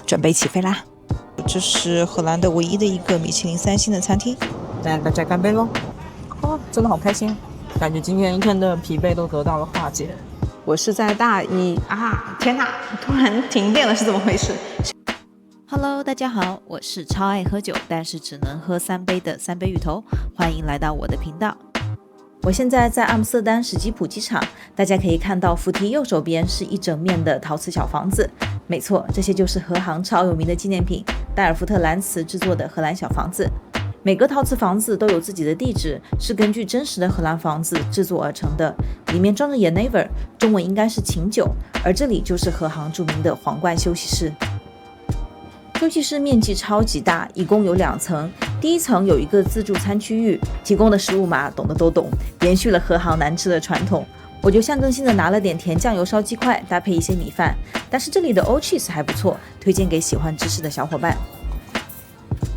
准备起飞啦！这是荷兰的唯一的一个米其林3星的餐厅。来，大家干杯喽！真的好开心，感觉今天一天的疲惫都得到了化解。我是在大一啊！天哪，突然停电了，是怎么回事 Hello， 大家好，我是超爱喝酒，但是只能喝3杯的3杯芋头，欢迎来到我的频道。我现在在阿姆斯特丹史基普机场，大家可以看到扶梯右手边是一整面的陶瓷小房子，没错，这些就是荷行超有名的纪念品戴尔夫特蓝瓷制作的荷兰小房子。每个陶瓷房子都有自己的地址，是根据真实的荷兰房子制作而成的，里面装着 Jenever， 中文应该是琴酒，而这里就是荷行著名的皇冠休息室。休息室面积超级大，一共有2层。第一层有一个自助餐区域，提供的食物嘛，懂的都懂，延续了荷行难吃的传统。我就象征性的拿了点甜酱油烧鸡块，搭配一些米饭。但是这里的 Old Cheese 还不错，推荐给喜欢芝士的小伙伴。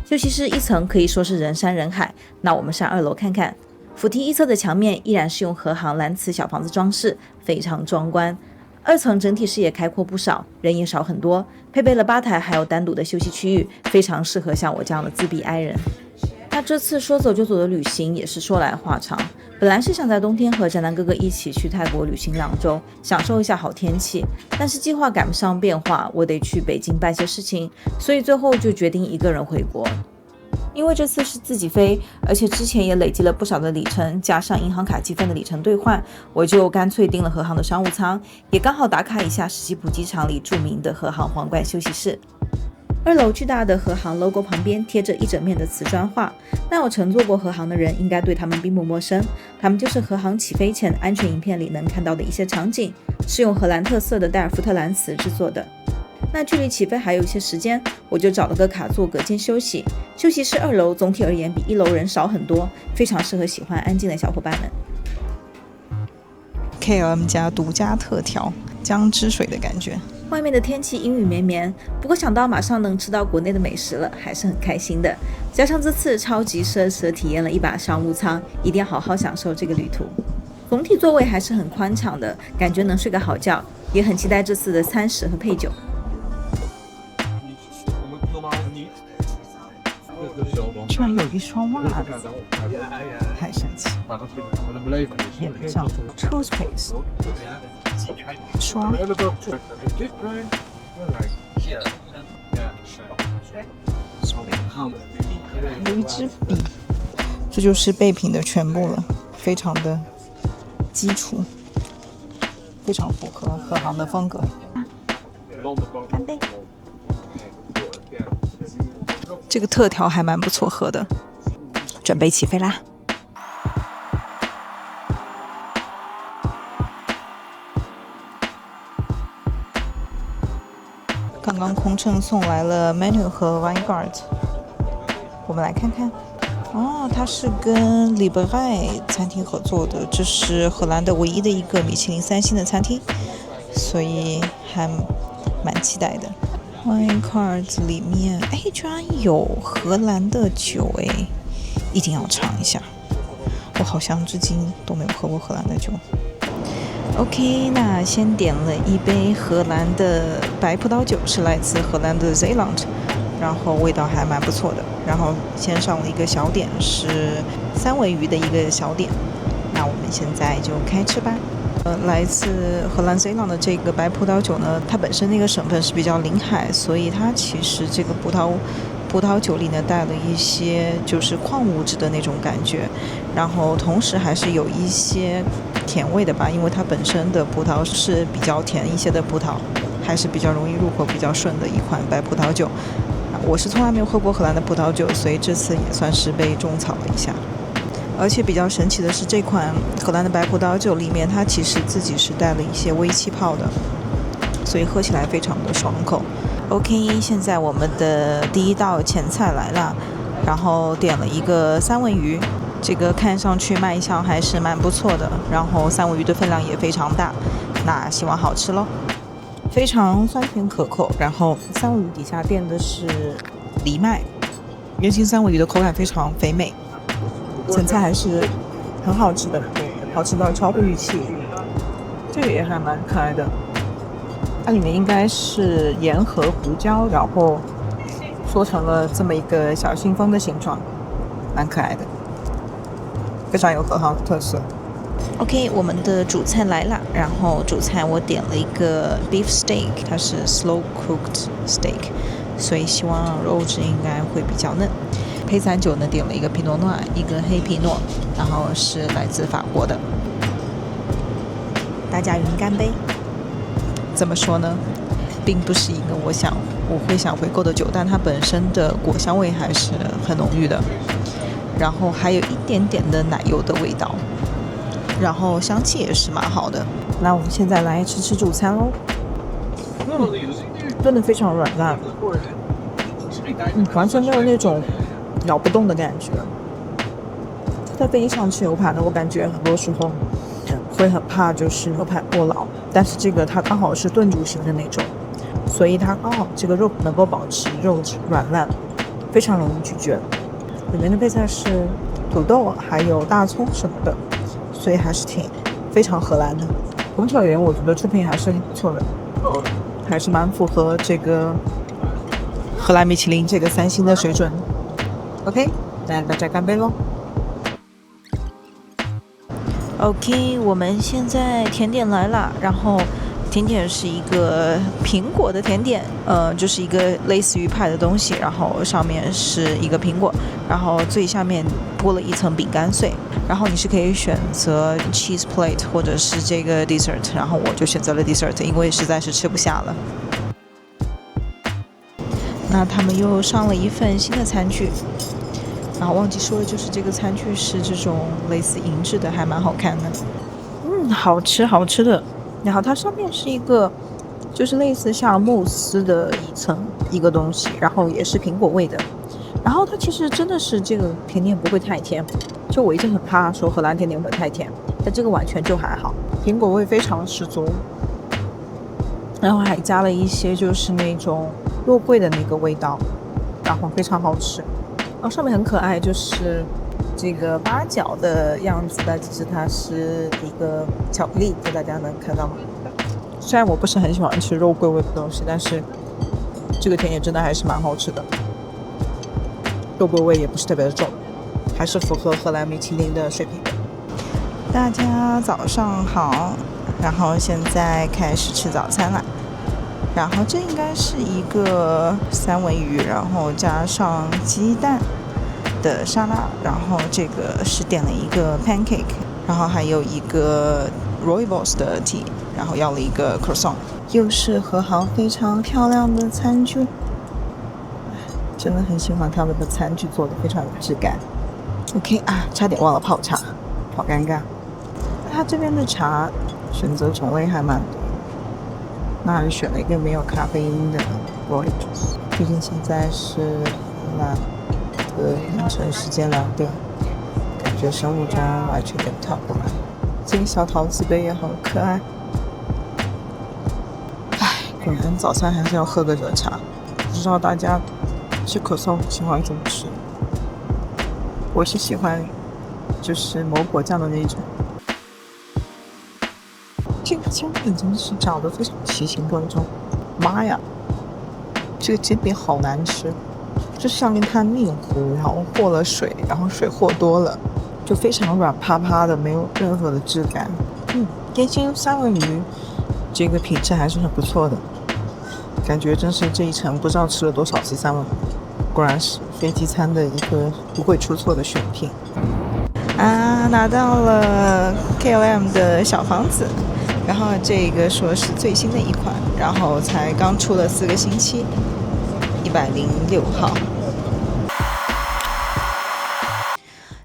休息室1层可以说是人山人海，那我们上2楼看看。扶梯一侧的墙面依然是用荷行蓝瓷小房子装饰，非常壮观。2层整体视野开阔不少，人也少很多，配备了吧台，还有单独的休息区域，非常适合像我这样的自闭 I 人。那这次说走就走的旅行也是说来话长，本来是想在冬天和宅男哥哥一起去泰国旅行2周，享受一下好天气，但是计划赶不上变化，我得去北京办些事情，所以最后就决定一个人回国。因为这次是自己飞，而且之前也累积了不少的里程，加上银行卡积分的里程兑换，我就干脆订了荷行的商务舱，也刚好打卡一下史基普机场里著名的荷行皇冠休息室。2楼巨大的荷行 logo 旁边贴着一整面的瓷砖画，那有乘坐过荷行的人应该对他们并不陌生，他们就是荷行起飞前安全影片里能看到的一些场景，是用荷兰特色的戴尔夫特蓝瓷制作的。那距离起飞还有一些时间，我就找了个卡座隔间休息。休息室2楼总体而言比1楼人少很多，非常适合喜欢安静的小伙伴们。KLM 家独家特调，姜汁水的感觉。外面的天气阴雨绵绵，不过想到马上能吃到国内的美食了，还是很开心的。加上这次超级奢侈地体验了一把商务舱，一定要好好享受这个旅途。总体座位还是很宽敞的，感觉能睡个好觉，也很期待这次的餐食和配酒。居然有一双袜子，太神奇！眼罩 toothpaste 刷，还有一支笔，这就是备品的全部了，非常的基础，非常符合荷行的风格。干杯！这个特调还蛮不错喝的，准备起飞啦！刚刚空乘送来了 menu 和 wine guard， 我们来看看。哦，它是跟 Liberai 餐厅合作的，这是荷兰的唯一的一个米其林3星的餐厅，所以还蛮期待的。Wine cards 里面，居然有荷兰的酒，一定要尝一下。我好像至今都没有喝过荷兰的酒。OK， 那先点了一杯荷兰的白葡萄酒，是来自荷兰的 Zeeland， 然后味道还蛮不错的。然后先上了一个小点，是3文鱼的一个小点。那我们现在就开吃吧。来自荷兰 Zeeland 的这个白葡萄酒呢，它本身那个省份是比较临海，所以它其实这个葡萄酒里呢带了一些就是矿物质的那种感觉，然后同时还是有一些甜味的吧，因为它本身的葡萄是比较甜一些的葡萄，还是比较容易入口、比较顺的一款白葡萄酒。我是从来没有喝过荷兰的葡萄酒，所以这次也算是被种草了一下。而且比较神奇的是，这款荷兰的白葡萄酒里面，它其实自己是带了一些微气泡的，所以喝起来非常的爽口。OK， 现在我们的第一道前菜来了，然后点了一个3文鱼，这个看上去卖相还是蛮不错的，然后3文鱼的分量也非常大，那希望好吃咯。非常酸甜可口，然后3文鱼底下垫的是藜麦，原型3文鱼的口感非常肥美。前菜还是很好吃的，好吃到超乎预期。这个也还蛮可爱的，它里面应该是盐和胡椒，然后做成了这么一个小信封的形状，蛮可爱的，非常有荷兰特色。OK， 我们的主菜来了，然后主菜我点了一个 beef steak， 它是 slow cooked steak， 所以希望肉质应该会比较嫩。配餐酒呢，点了一个皮诺诺，一个黑皮诺，然后是来自法国的。大家云干杯。怎么说呢？并不是一个我会想回购的酒，但它本身的果香味还是很浓郁的，然后还有一点点的奶油的味道，然后香气也是蛮好的。那我们现在来吃主餐喽。真的非常软烂，完全没有那种咬不动的感觉。在飞机上吃牛排呢，我感觉很多时候会很怕就是牛排过老，但是这个它刚好是炖煮型的那种，所以它刚好这个肉能够保持肉质软烂，非常容易咀嚼。里面的配菜是土豆还有大葱什么的，所以还是非常荷兰的。总体而言，我觉得出品还是不错的，还是蛮符合这个荷兰米其林这个3星的水准。OK， 那大家干杯喽！ OK， 我们现在甜点来了，然后甜点是一个苹果的甜点，就是一个类似于派的东西，然后上面是一个苹果，然后最下面铺了一层饼干碎，然后你是可以选择 cheese plate 或者是这个 dessert， 然后我就选择了 dessert， 因为实在是吃不下了。那他们又上了一份新的餐具。然后忘记说的就是这个餐具是这种类似银质的，还蛮好看的。好吃的。然后它上面是一个就是类似像慕斯的一个东西，然后也是苹果味的。然后它其实真的是这个甜点不会太甜，就我一直很怕说荷兰甜点会太甜，但这个完全就还好，苹果味非常十足。然后还加了一些就是那种肉桂的那个味道，然后非常好吃。然后上面很可爱，就是这个八角的样子的，其实它是一个巧克力，大家能看到吗？虽然我不是很喜欢吃肉桂味的东西，但是这个甜点真的还是蛮好吃的，肉桂味也不是特别的重，还是符合荷兰米其林的水平的。大家早上好，然后现在开始吃早餐了。然后这应该是一个三文鱼，然后加上鸡蛋的沙拉，然后这个是点了一个 pancake， 然后还有一个 rooibos 的 tea， 然后要了一个 croissant， 又是和好非常漂亮的餐具，真的很喜欢他们的餐具做的非常有质感。OK 啊，差点忘了泡茶，好尴尬。他这边的茶选择种类还蛮多。那还是选了一个没有咖啡因的 rooibos， 毕竟现在是荷兰的凌晨时间2点，感觉生物钟完全跟不跳过来。这个小陶瓷杯也好可爱。果然早餐还是要喝个热茶。不知道大家吃可颂喜欢怎么吃？我是喜欢就是抹果酱的那种。这个煎饼真的是长得非常奇形怪状，妈呀！这个煎饼好难吃，就上面它面糊，然后和了水，然后水和多了，就非常软趴趴的，没有任何的质感。点心三文鱼这个品质还是很不错的，感觉真是这一程不知道吃了多少次三文鱼，果然是飞机餐的一个不会出错的选品。拿到了 KLM 的小房子。然后这个说是最新的一款，然后才刚出了4个星期，106号。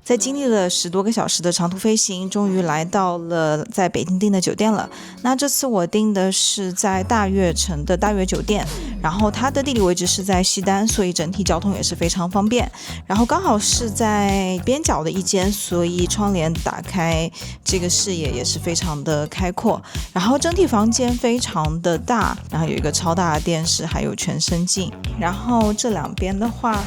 在经历了10多个小时的长途飞行，终于来到了在北京订的酒店了。那这次我订的是在大悦城的大悦酒店，然后它的地理位置是在西单，所以整体交通也是非常方便。然后刚好是在边角的一间，所以窗帘打开，这个视野也是非常的开阔。然后整体房间非常的大，然后有一个超大的电视，还有全身镜。然后这两边的话，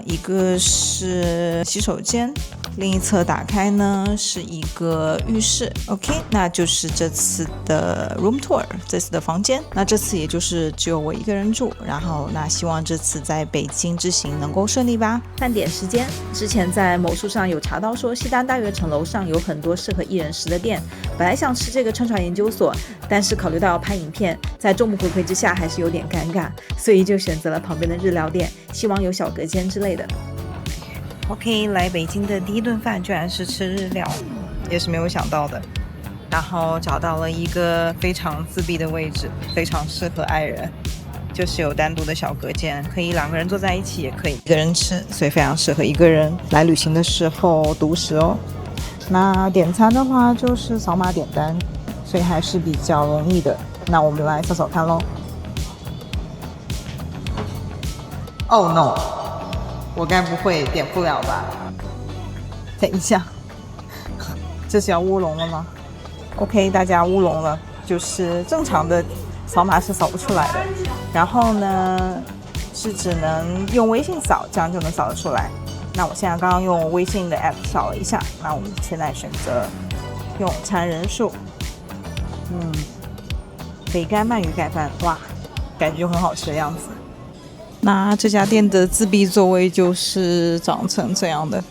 一个是洗手间，另一侧打开呢是一个浴室 ，OK， 那就是这次的 room tour， 这次的房间。那这次也就是只有我一个人住，然后那希望这次在北京之行能够顺利吧。饭点时间，之前在某书上有查到说西单大悦城楼上有很多适合一人食的店，本来想吃这个串串研究所，但是考虑到要拍影片，在众目睽睽之下还是有点尴尬，所以就选择了旁边的日料店，希望有小隔间之类的。OK， 来北京的第一顿饭居然是吃日料，也是没有想到的。然后找到了一个非常自闭的位置，非常适合爱人，就是有单独的小隔间，可以2个人坐在一起，也可以一个人吃，所以非常适合一个人来旅行的时候独食哦。那点餐的话就是扫码点单，所以还是比较容易的。那我们来扫扫看咯。Oh no！我该不会点不了吧？等一下，这是要乌龙了吗 ？OK， 大家乌龙了，就是正常的扫码是扫不出来的，然后呢是只能用微信扫，这样就能扫得出来。那我现在刚刚用微信的 app 扫了一下，那我们现在选择用餐人数，北干鳗鱼盖饭，哇，感觉就很好吃的样子。那这家店的自闭座位就是长成这样的，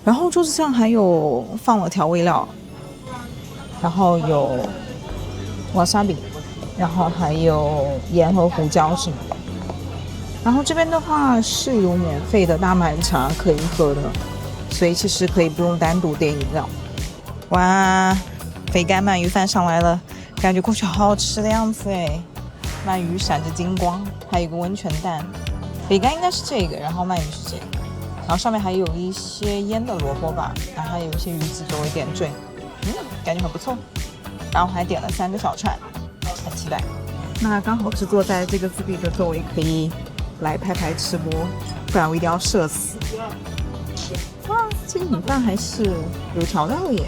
然后桌子上还有放了调味料，然后有瓦萨比，然后还有盐和胡椒什么的。然后这边的话是有免费的大麦茶可以喝的，所以其实可以不用单独点饮料。哇，肥干鳗鱼饭上来了，感觉过去好好吃的样子哎。鳗鱼闪着金光，还有一个温泉蛋。肥干应该是这个，然后鳗鱼是这个，然后上面还有一些腌的萝卜吧，然后还有一些鱼子作为点缀，感觉很不错。然后还点了3个小串，很期待。那刚好是坐在这个自闭的座位，可以来拍拍吃播，不然我一定要社死。哇，这个米饭还是有调料的耶，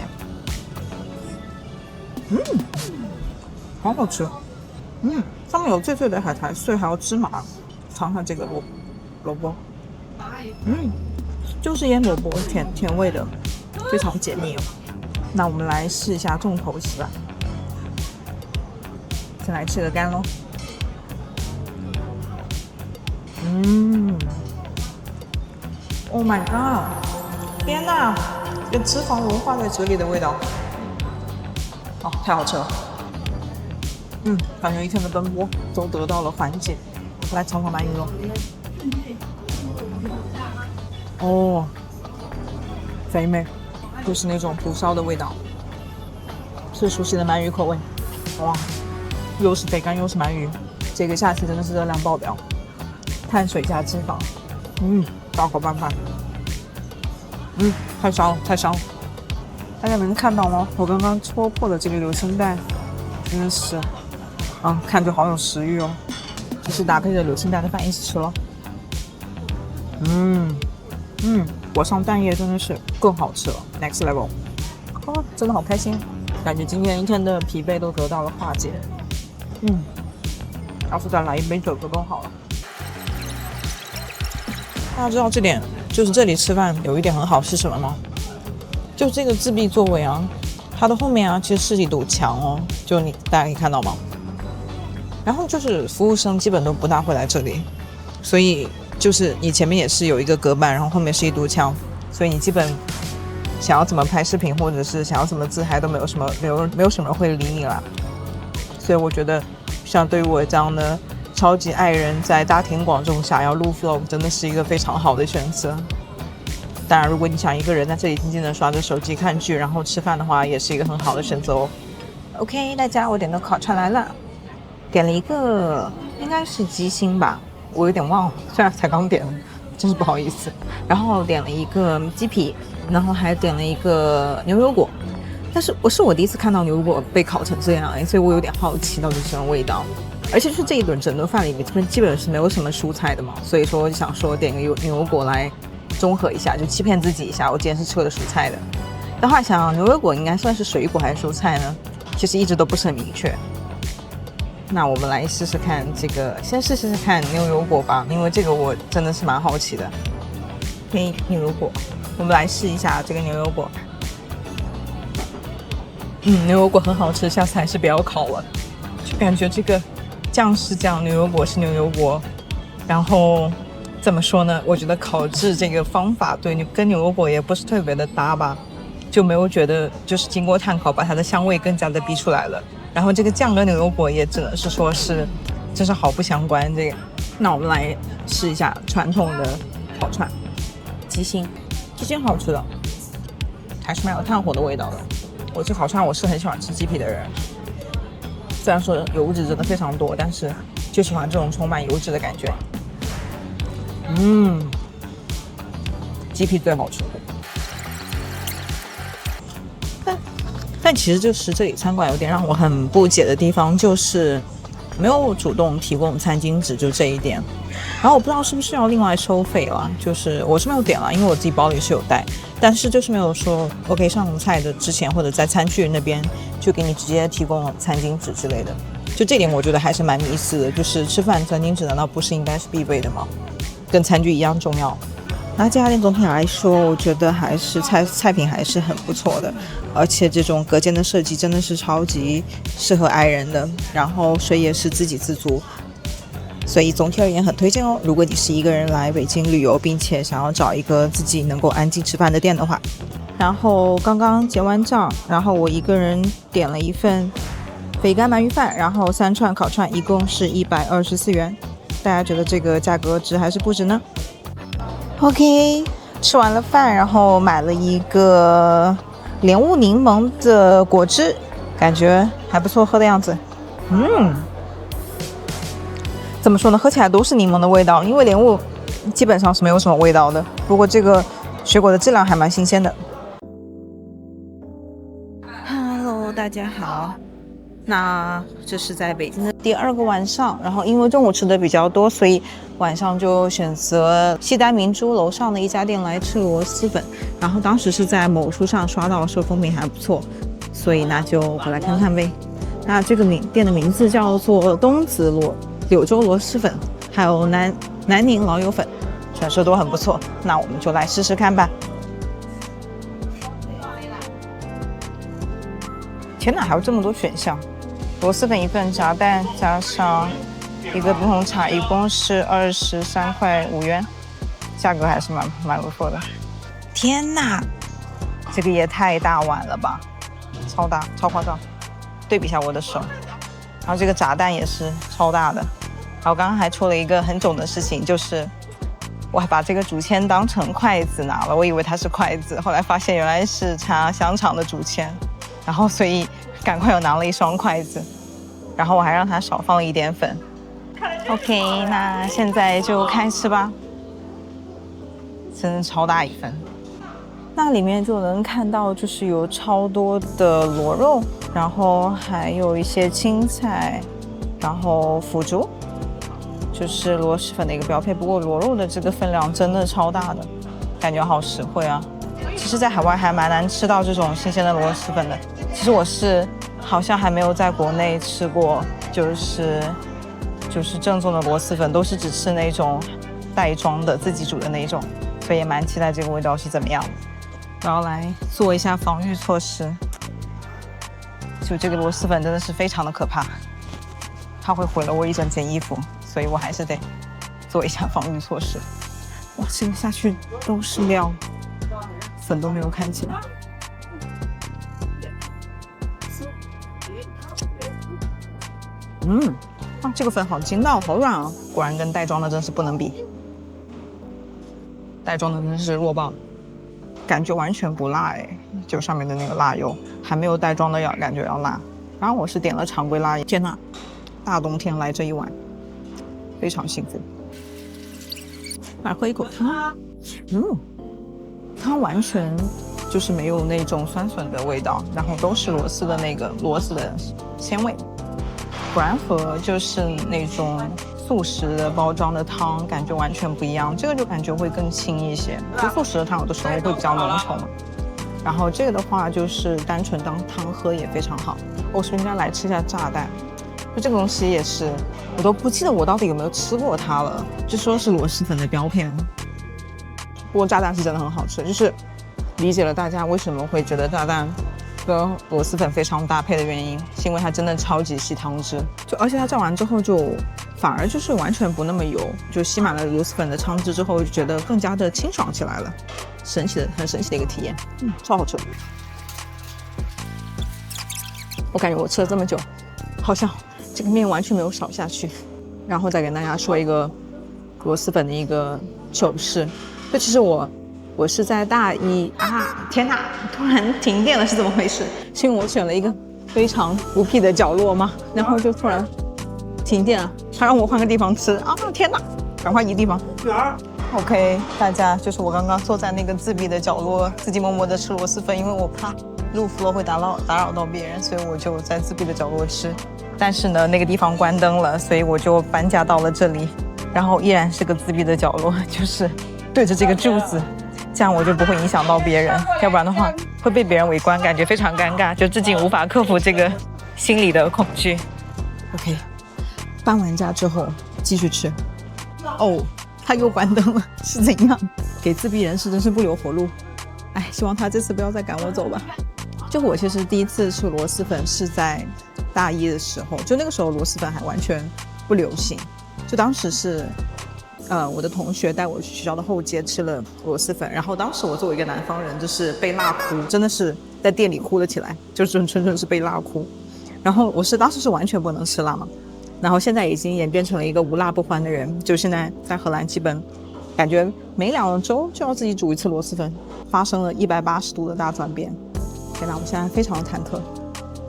好好吃。上面有脆脆的海苔碎，还有芝麻，尝尝这个萝卜，就是腌萝卜，甜味的，非常解腻哦。那我们来试一下重头戏吧，先来吃个干咯。Oh my god！ 天哪，有脂肪融化在嘴里的味道，太好吃了。感觉一天的奔波都得到了缓解。来尝尝鳗鱼咯。肥美，就是那种蒲烧的味道，是熟悉的鳗鱼口味。哇，又是肥干又是鳗鱼，这个下期真的是热量爆表，碳水加脂肪，大口拌饭，太香了，太香了。大家能看到吗？我刚刚戳破了这个流心蛋，真的是。看着好有食欲哦，就是搭配着流心蛋的饭一起吃了。裹上蛋液真的是更好吃了 ，next level。真的好开心，感觉今天一天的疲惫都得到了化解。要是再来一杯酒就更好了。大家知道这点，就是这里吃饭有一点很好是什么吗？就这个自闭座位啊，它的后面啊其实是一堵墙哦，就大家可以看到吗？然后就是服务生基本都不大会来这里，所以就是你前面也是有一个隔板，然后后面是一堵墙，所以你基本想要怎么拍视频或者是想要怎么自嗨都没有什么人会理你啦。所以我觉得像对于我这样的超级爱人，在大庭广众下要录 vlog 真的是一个非常好的选择。当然如果你想一个人在这里静静的刷着手机看剧然后吃饭的话，也是一个很好的选择哦。 OK， 大家我点的烤串来了，点了一个应该是鸡心吧，我有点忘了，虽然才刚点，真是不好意思。然后点了一个鸡皮，然后还点了一个牛油果，但是我第一次看到牛油果被烤成这样，所以我有点好奇到底是什么味道。而且是这一顿整顿饭里面基本是没有什么蔬菜的嘛，所以说我就想说点个牛油果来中和一下，就欺骗自己一下，我今天是吃的蔬菜的。但后来想牛油果应该算是水果还是蔬菜呢？其实一直都不是很明确。那我们来试试看这个，先试看牛油果吧，因为这个我真的是蛮好奇的。牛油果，我们来试一下这个牛油果。牛油果很好吃，下次还是不要烤了。就感觉这个酱是酱，牛油果是牛油果。然后怎么说呢？我觉得烤制这个方法跟牛油果也不是特别的搭吧，就没有觉得就是经过炭烤把它的香味更加的逼出来了。然后这个酱跟牛油果也只能是说是真是毫不相关。这个，那我们来试一下传统的烤串，鸡心好吃的，还是蛮有炭火的味道的。我吃烤串我是很喜欢吃鸡皮的人，虽然说油脂真的非常多，但是就喜欢这种充满油脂的感觉。鸡皮最好吃。但其实就是这里餐馆有点让我很不解的地方，就是没有主动提供餐巾纸，就这一点。然后我不知道是不是要另外收费了，就是我是没有点了，因为我自己包里是有带，但是就是没有说 OK 上菜的之前或者在餐具那边就给你直接提供餐巾纸之类的。就这点我觉得还是蛮迷思的，就是吃饭餐巾纸难道不是应该是必备的吗？跟餐具一样重要。那这家店总体来说，我觉得还是菜品还是很不错的，而且这种隔间的设计真的是超级适合 i 人的，然后水也是自给自足，所以总体而言很推荐哦。如果你是一个人来北京旅游，并且想要找一个自己能够安静吃饭的店的话，然后刚刚结完账，然后我一个人点了一份肥干鳗鱼饭，然后3串烤串，一共是124元。大家觉得这个价格值还是不值呢？ OK， 吃完了饭，然后买了一个莲雾柠檬的果汁，感觉还不错喝的样子。怎么说呢？喝起来都是柠檬的味道，因为莲雾基本上是没有什么味道的。不过这个水果的质量还蛮新鲜的。Hello， 大家好。那这是在北京的第2个晚上，然后因为中午吃的比较多，所以晚上就选择西单明珠楼上的一家店来吃螺蛳粉。然后当时是在某书上刷到说风评还不错，所以那就过来看看呗。那这个店的名字叫做东子柳州螺蛳粉，还有南宁老友粉，选设都很不错。那我们就来试试看吧。天哪，还有这么多选项！螺蛳粉一份，炸蛋加上一个不红茶，一共是23块5元，价格还是蛮不错的。天哪，这个也太大碗了吧，超大，超夸张！对比一下我的手，然后这个炸蛋也是超大的。然后刚刚还出了一个很囧的事情，就是我还把这个竹签当成筷子拿了，我以为它是筷子，后来发现原来是插香肠的竹签，然后所以赶快又拿了一双筷子，然后我还让它少放一点粉。OK， 那现在就开吃吧。真的超大一份，那里面就能看到就是有超多的螺肉，然后还有一些青菜，然后腐竹，就是螺蛳粉的一个标配。不过螺肉的这个分量真的超大的，感觉好实惠啊。其实在海外还蛮难吃到这种新鲜的螺蛳粉的。其实我是好像还没有在国内吃过，就是正宗的螺蛳粉，都是只吃那种袋装的自己煮的那种，所以也蛮期待这个味道是怎么样。我要来做一下防御措施，就这个螺蛳粉真的是非常的可怕，它会毁了我一整件衣服，所以我还是得做一下防御措施。哇，这个下去都是料，粉都没有看起来。哇，这个粉好筋道，好软啊！果然跟袋装的真是不能比，袋装的真是弱爆，感觉完全不辣哎，就上面的那个辣油还没有袋装的感觉要辣。然后我是点了常规辣，天哪，大冬天来这一碗，非常幸福。来喝一口汤，它完全就是没有那种酸笋的味道，然后都是螺丝的那个螺丝的鲜味。果然和就是那种速食的包装的汤感觉完全不一样，这个就感觉会更轻一些。就速食的汤有的时候会比较浓稠，然后这个的话就是单纯当汤喝也非常好。我是不是应该来吃一下炸弹？就这个东西也是，我都不记得我到底有没有吃过它了。就说是螺蛳粉的标配，不过炸弹是真的很好吃，就是理解了大家为什么会觉得炸弹跟螺蛳粉非常搭配的原因，是因为它真的超级吸汤汁，而且它炸完之后就反而就是完全不那么油，就吸满了螺蛳粉的汤汁之后，就觉得更加的清爽起来了，很神奇的一个体验，超好吃。我感觉我吃了这么久，好像这个面完全没有少下去。然后再跟大家说一个螺蛳粉的一个糗事，就其实我是在大一啊，天哪，突然停电了，是怎么回事？是因为我选了一个非常孤僻的角落吗？然后就突然停电了，他让我换个地方吃啊！天哪，赶快移地方。OK， 大家就是我刚刚坐在那个自闭的角落，自己默默的吃螺蛳粉，因为我怕入floor会打扰到别人，所以我就在自闭的角落吃。但是呢，那个地方关灯了，所以我就搬家到了这里，然后依然是个自闭的角落，就是对着这个柱子，这样我就不会影响到别人，要不然的话会被别人围观，感觉非常尴尬，就至今无法克服这个心理的恐惧。OK， 搬完家之后继续吃。哦，他又关灯了，是怎样？给自闭人士真是不留活路。哎，希望他这次不要再赶我走吧。就我其实第一次吃螺蛳粉是在大一的时候，就那个时候螺蛳粉还完全不流行，就当时是我的同学带我去学校的后街吃了螺蛳粉，然后当时我作为一个南方人，就是被辣哭，真的是在店里哭了起来，就是纯纯是被辣哭。然后当时是完全不能吃辣嘛，然后现在已经演变成了一个无辣不欢的人，就现在在荷兰基本感觉每2周就要自己煮一次螺蛳粉，发生了180度的大转变。天哪，我现在非常忐忑，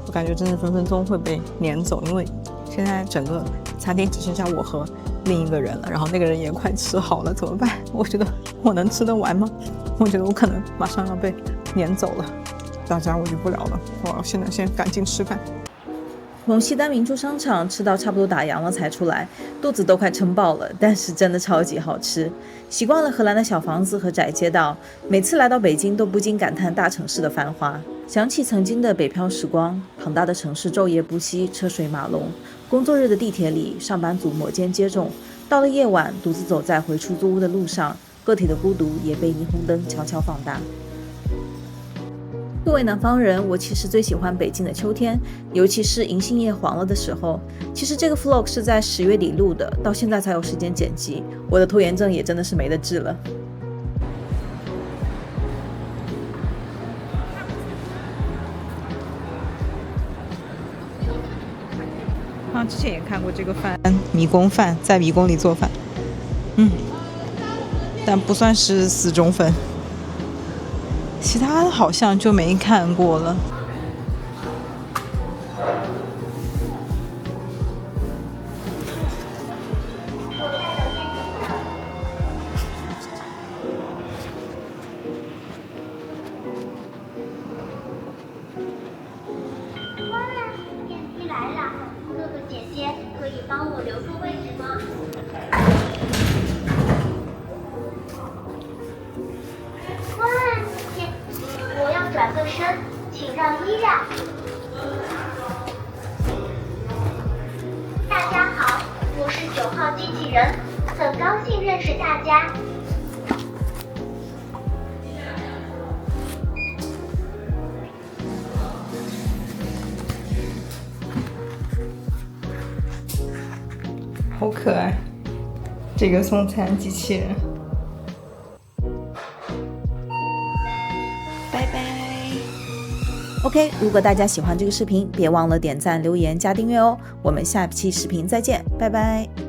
我感觉真的分分钟会被撵走，因为现在整个餐厅只剩下我和另一个人了，然后那个人也快吃好了，怎么办？我觉得我能吃得完吗？我觉得我可能马上要被撵走了，大家我就不聊了，我现在先赶紧吃饭。从西单明珠商场吃到差不多打烊了才出来，肚子都快撑爆了，但是真的超级好吃。习惯了荷兰的小房子和窄街道，每次来到北京都不禁感叹大城市的繁华，想起曾经的北漂时光，庞大的城市昼夜不息，车水马龙，工作日的地铁里，上班族摩肩接踵，到了夜晚，独自走在回出租屋的路上，个体的孤独也被霓虹灯悄悄放大。作为南方人，我其实最喜欢北京的秋天，尤其是银杏叶黄了的时候。其实这个 vlog 是在10月底录的，到现在才有时间剪辑，我的拖延症也真的是没得治了。之前也看过这个饭，迷宫饭，在迷宫里做饭，但不算是死忠粉。其他的好像就没看过了。电梯来了，哥哥姐姐可以帮我留个位置吗？我要转个身，请让一让。大家好，我是9号机器人，很高兴认识大家。好可爱，这个送餐机器人。拜拜。OK， 如果大家喜欢这个视频，别忘了点赞、留言、加订阅哦。我们下期视频再见，拜拜。